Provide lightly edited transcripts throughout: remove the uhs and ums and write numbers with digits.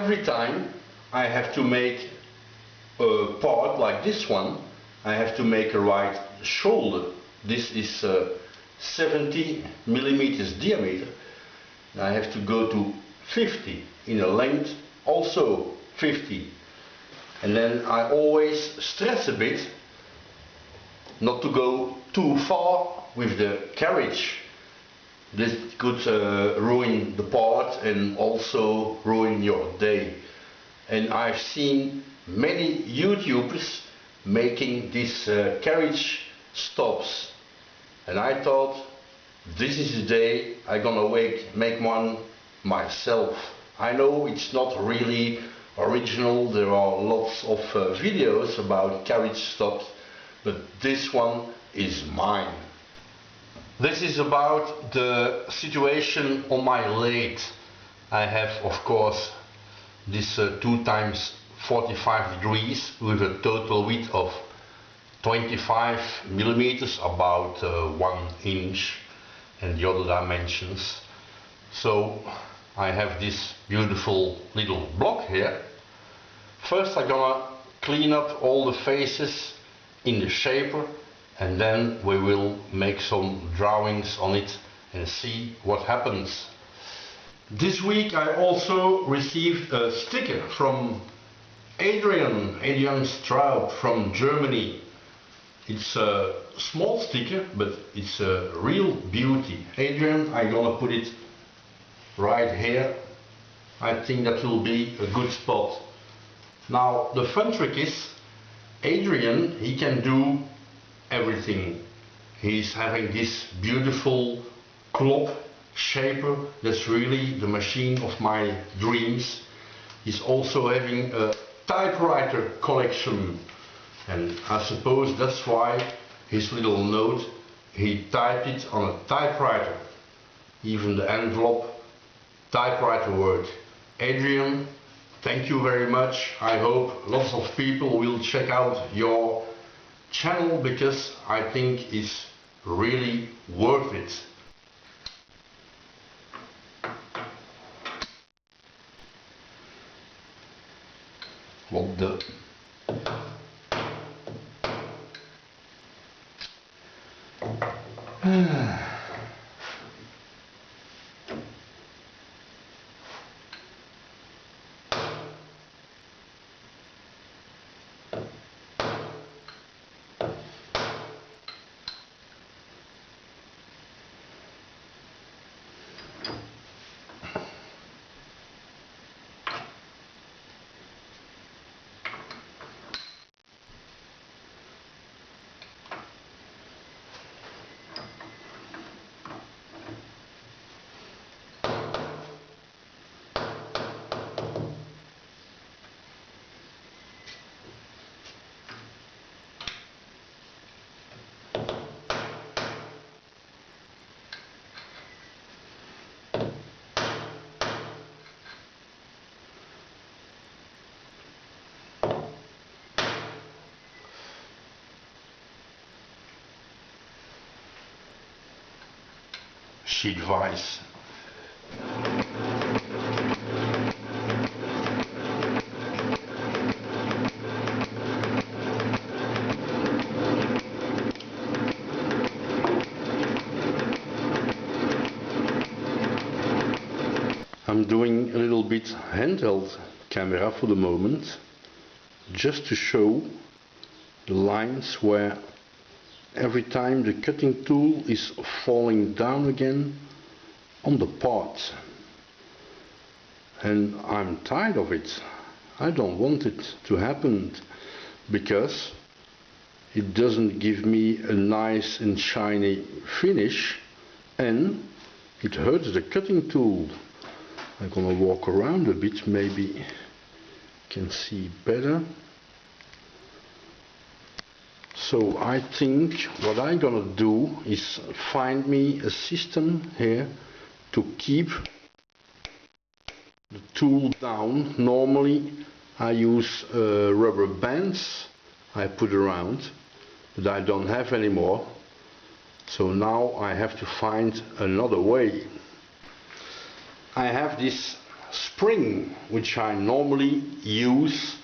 every time I have to make a part like this one, I have to make a right shoulder. This is 70 millimeters diameter. I have to go to 50 in a length, also 50. And then I always stress a bit not to go too far with the carriage. This could ruin the part and also ruin your day. And I've seen many YouTubers making these carriage stops, and I thought, this is the day I'm gonna make one myself. I know it's not really original, there are lots of videos about carriage stops, but this one is mine. This is about the situation on my lathe. I have, of course, this 2 times 45 degrees with a total width of 25 millimeters, about 1 inch, and the other dimensions. So I have this beautiful little block here. First I'm gonna clean up all the faces in the shaper, and then we will make some drawings on it and see what happens. This week I also received a sticker from Adrian Straub from Germany. It's a small sticker, but it's a real beauty. Adrian, I'm gonna put it right here. I think that will be a good spot. Now the fun trick is, Adrian, he can do everything. He's having this beautiful Klop shaper, that's really the machine of my dreams. He's also having a typewriter collection, and I suppose that's why his little note, he typed it on a typewriter. Even the envelope, typewriter work. Adrian, thank you very much. I hope lots of people will check out your channel, because I think it's really worth it. What the... sheet vice. I'm doing a little bit handheld camera for the moment, just to show the lines where every time the cutting tool is falling down again on the part. And I'm tired of it. I don't want it to happen, because it doesn't give me a nice and shiny finish, and it hurts the cutting tool. I'm gonna walk around a bit, maybe you can see better. So I think what I'm gonna do is find me a system here to keep the tool down. Normally I use rubber bands I put around, but I don't have anymore. So now I have to find another way. I have this spring which I normally use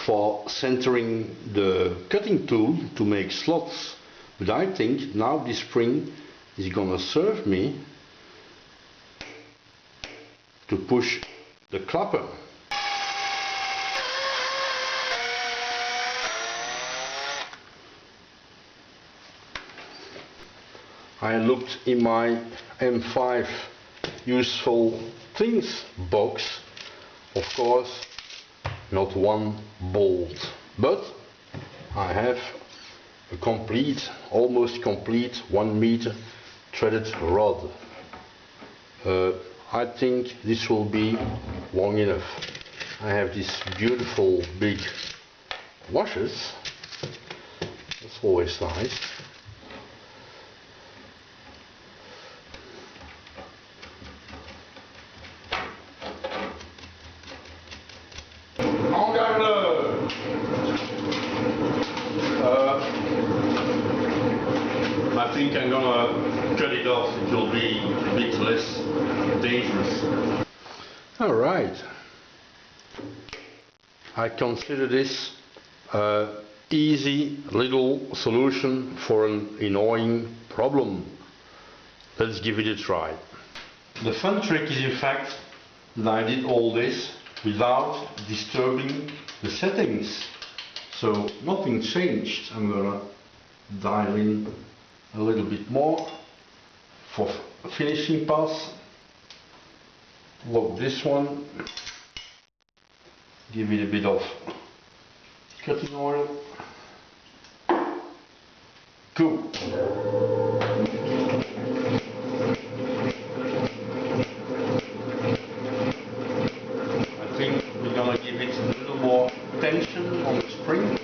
for centering the cutting tool to make slots, but I think now this spring is gonna serve me to push the clapper. I looked in my M5 useful things box, of course not one bolt, but I have a complete, almost complete 1 meter threaded rod. I think this will be long enough. I have these beautiful big washers, that's always nice. I think I'm gonna cut it off, it will be a bit less dangerous. Alright. I consider this an easy little solution for an annoying problem. Let's give it a try. The fun trick is in fact that I did all this without disturbing the settings. So nothing changed. I'm gonna dial in a little bit more for finishing pass. Lock this one. Give it a bit of cutting oil. Cool. I think we're gonna give it a little more tension on the spring.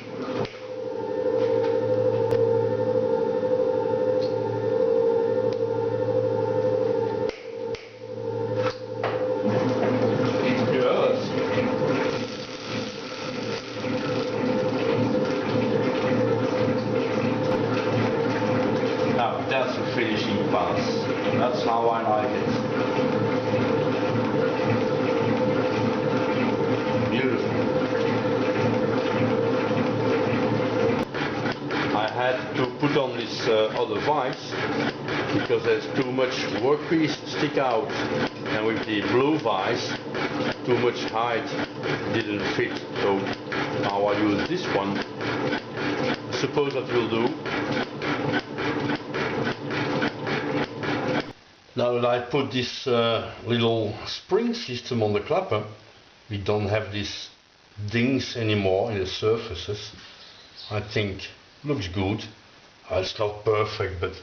That's a finishing pass. That's how I like it. Beautiful. I had to put on this other vise because there's too much workpiece stick out, and with the blue vise too much height didn't fit, so now I use this one. Suppose that will do. Now that I put this little spring system on the clapper, we don't have these dings anymore in the surfaces. I think looks good. It's not perfect, but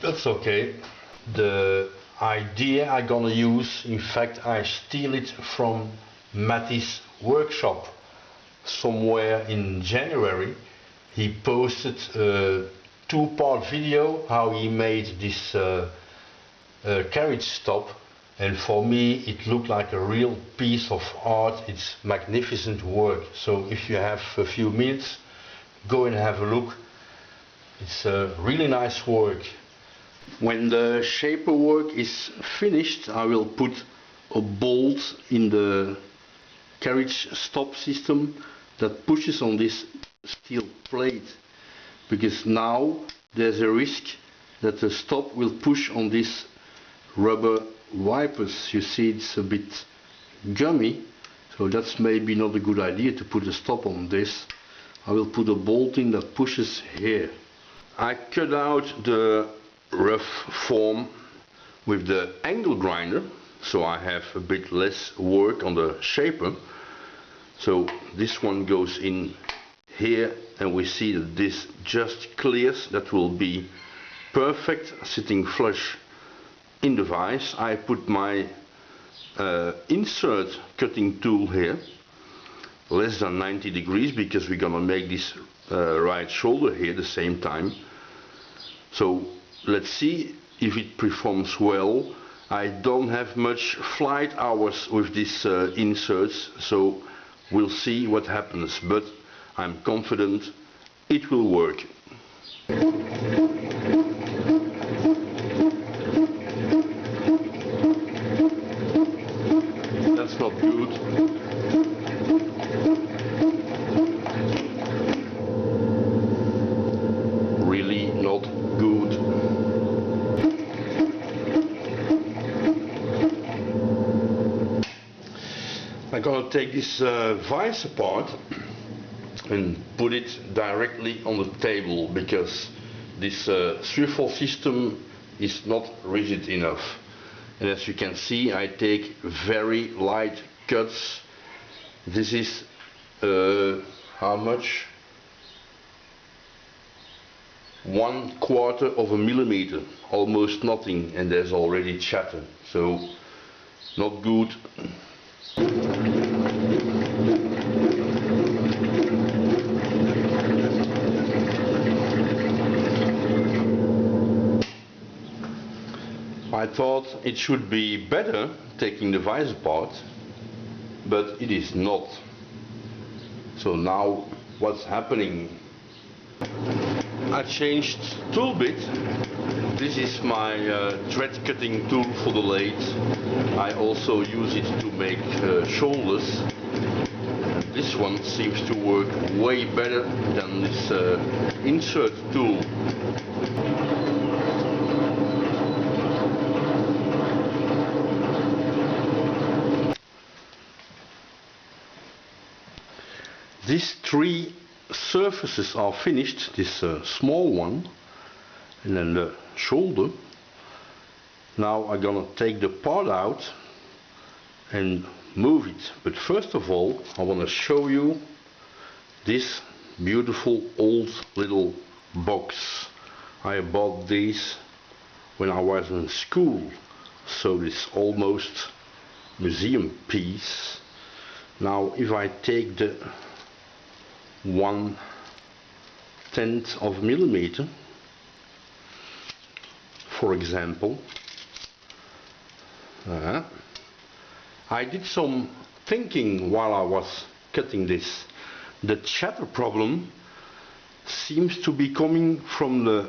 that's okay. The idea I'm gonna use, in fact, I steal it from Matty's workshop. Somewhere in January, he posted a two-part video how he made this carriage stop, and for me it looked like a real piece of art. It's magnificent work, so if you have a few minutes, go and have a look. It's really nice work. When the shaper work is finished, I will put a bolt in the carriage stop system that pushes on this steel plate, because now there's a risk that the stop will push on these rubber wipers. You see it's a bit gummy, so that's maybe not a good idea to put a stop on this. I will put a bolt in that pushes here. I cut out the rough form with the angle grinder, so I have a bit less work on the shaper. So this one goes in here, and we see that this just clears. That will be perfect, sitting flush in the vise. I put my insert cutting tool here, less than 90 degrees, because we're gonna make this right shoulder here the same time. So let's see if it performs well. I don't have much flight hours with these inserts, so we'll see what happens, but I'm confident it will work. gonna take this vise apart and put it directly on the table, because this swivel system is not rigid enough. And as you can see, I take very light cuts. This is how much? 1/4 of a millimeter, almost nothing, and there's already chatter, so not good. I thought it should be better taking the vise apart, but it is not. So now what's happening? I changed tool bit. This is my thread cutting tool for the lathe. I also use it to make shoulders. And this one seems to work way better than this insert tool. These three surfaces are finished, this small one and then the shoulder. Now I'm gonna take the part out and move it, but first of all I want to show you this beautiful old little box. I bought these when I was in school, so this almost museum piece. Now if I take the 1/10 of a millimeter, for example, I did some thinking while I was cutting this. The chatter problem seems to be coming from the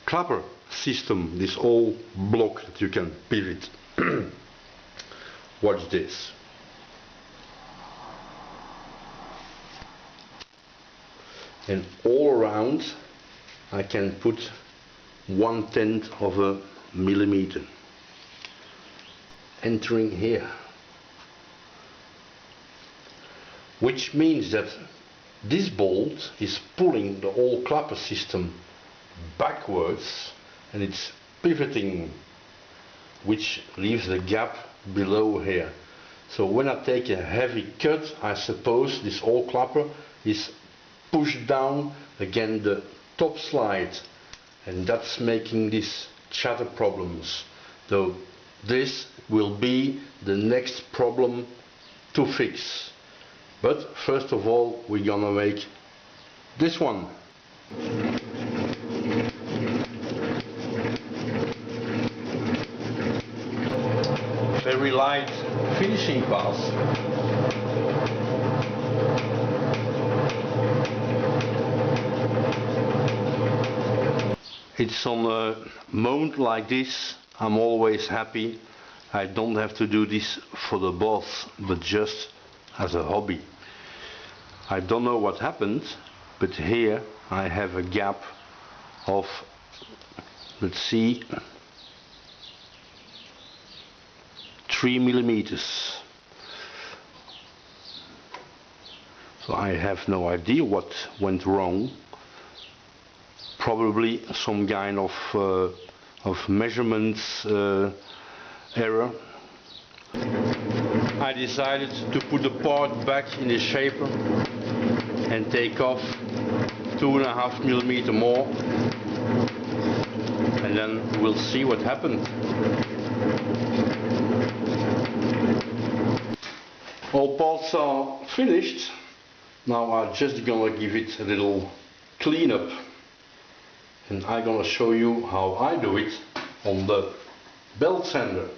clapper system, this old block that you can pivot. Watch this. And all around I can put 1/10 of a millimeter entering here, which means that this bolt is pulling the whole clapper system backwards and it's pivoting, which leaves the gap below here. So when I take a heavy cut, I suppose this whole clapper is pushed down again the top slide, and that's making these chatter problems. So this will be the next problem to fix. But first of all we're gonna make this one. Very light finishing pass. It's on a moment like this I'm always happy. I don't have to do this for the boss, but just as a hobby. I don't know what happened, but here I have a gap of, let's see, 3 millimeters. So I have no idea what went wrong. Probably some kind of measurements error. I decided to put the part back in the shaper and take off 2.5 millimeter more, and then we'll see what happened. All parts are finished. Now I'm just gonna give it a little cleanup, and I'm gonna show you how I do it on the belt sander.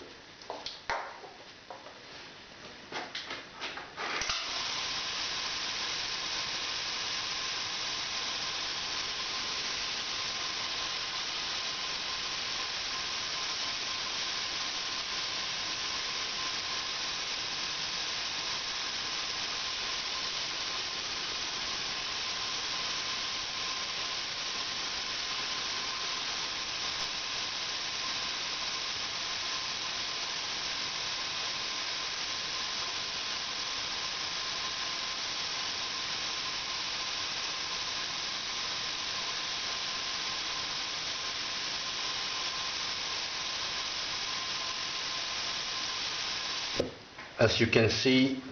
As you can see,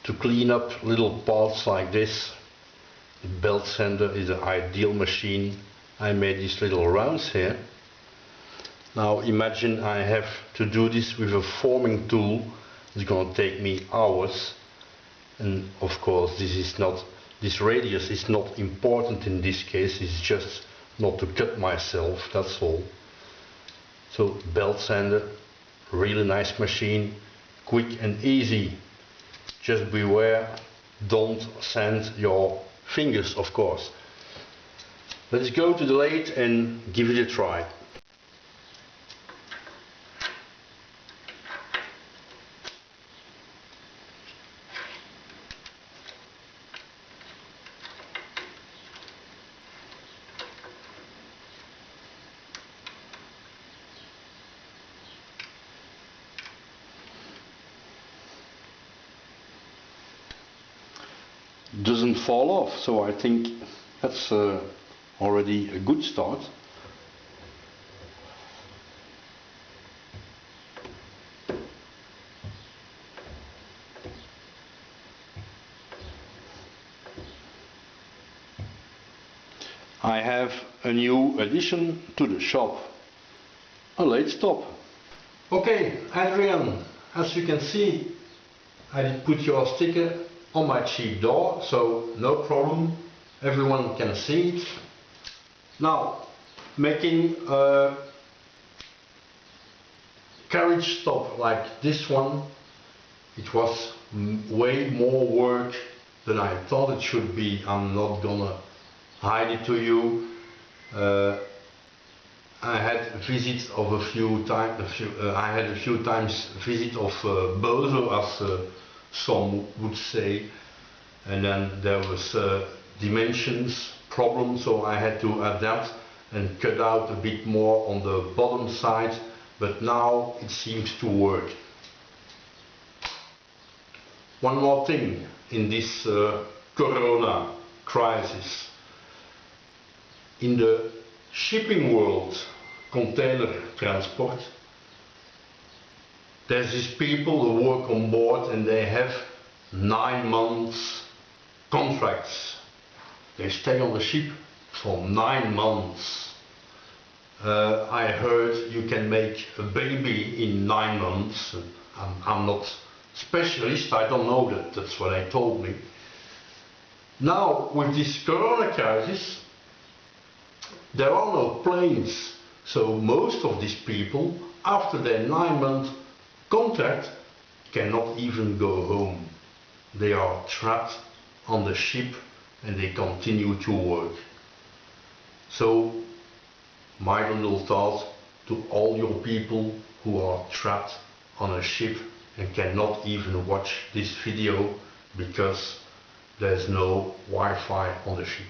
to clean up little parts like this, the belt sander is an ideal machine. I made these little rounds here. Now imagine I have to do this with a forming tool. It's going to take me hours, and of course this radius is not important in this case. It's just not to cut myself, that's all. So belt sander, really nice machine, quick and easy. Just beware, don't sand your fingers, of course. Let's go to the lathe and give it a try. Doesn't fall off, so I think that's already a good start. I have a new addition to the shop, a lathe stop. Okay, Adrian, as you can see, I did put your sticker on my cheap door, so no problem, everyone can see it. Now, making a carriage stop like this one, it was way more work than I thought it should be. I'm not gonna hide it to you. I had visits of a few times. I had a few times visit of Bozo, as some would say, and then there was dimensions problem, so I had to adapt and cut out a bit more on the bottom side, but now it seems to work. One more thing in this corona crisis. In the shipping world, container transport, there's these people who work on board and they have 9 months contracts. They stay on the ship for 9 months. I heard you can make a baby in 9 months. I'm not specialist, I don't know that, that's what they told me. Now with this corona crisis, there are no planes, so most of these people, after their 9-month contract, cannot even go home. They are trapped on the ship and they continue to work. So my little thought to all your people who are trapped on a ship and cannot even watch this video because there's no Wi-Fi on the ship.